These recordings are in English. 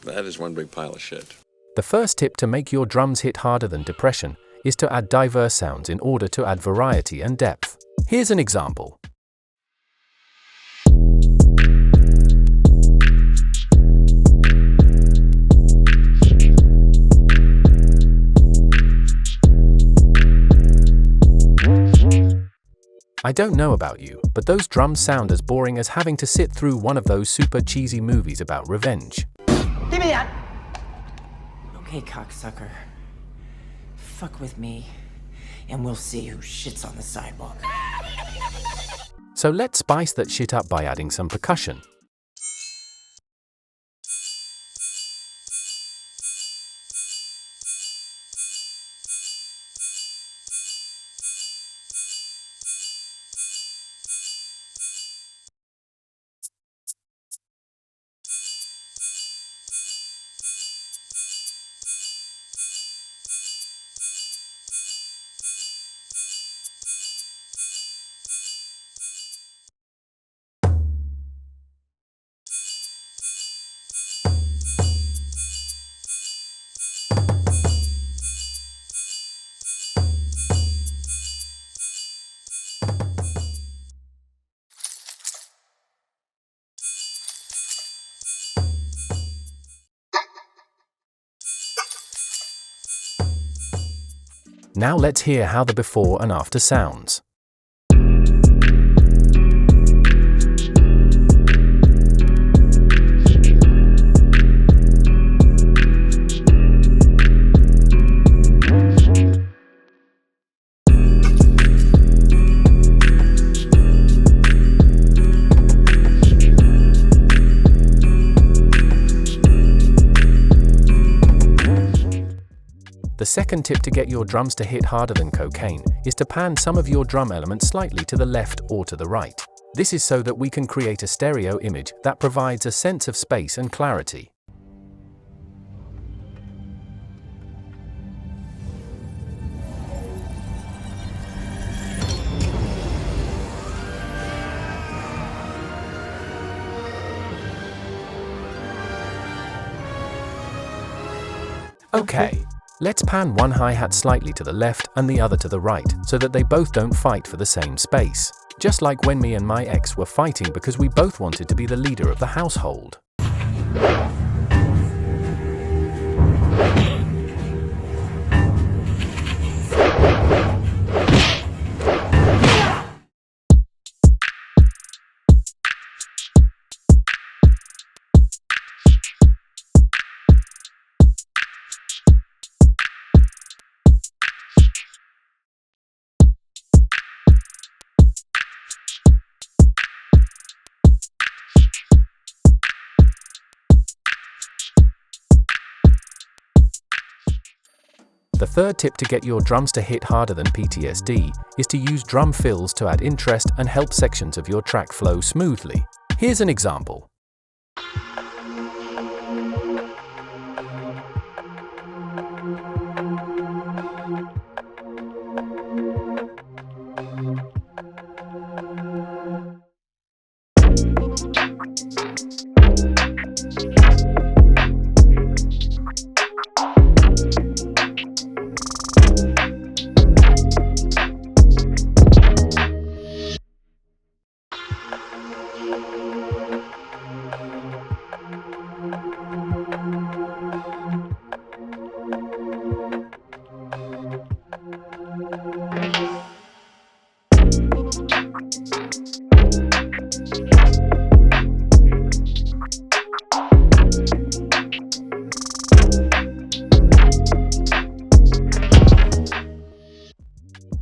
That is one big pile of shit. The first tip to make your drums hit harder than depression is to add diverse sounds in order to add variety and depth. Here's an example. I don't know about you, but those drums sound as boring as having to sit through one of those super cheesy movies about revenge. Give me that! Okay, cocksucker. Fuck with me, and we'll see who shits on the sidewalk. So let's spice that shit up by adding some percussion. Now let's hear how the before and after sounds. The second tip to get your drums to hit harder than cocaine is to pan some of your drum elements slightly to the left or to the right. This is so that we can create a stereo image that provides a sense of space and clarity. Okay. Let's pan one hi-hat slightly to the left and the other to the right, so that they both don't fight for the same space. Just like when me and my ex were fighting because we both wanted to be the leader of the household. The third tip to get your drums to hit harder than PTSD is to use drum fills to add interest and help sections of your track flow smoothly. Here's an example.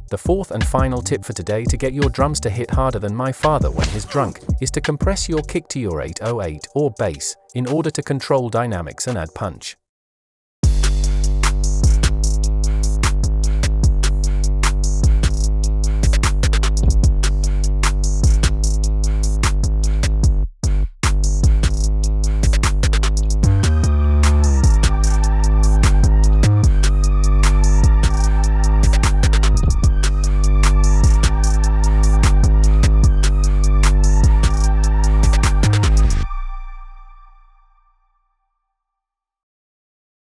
The fourth and final tip for today to get your drums to hit harder than my father when he's drunk is to compress your kick to your 808 or bass in order to control dynamics and add punch.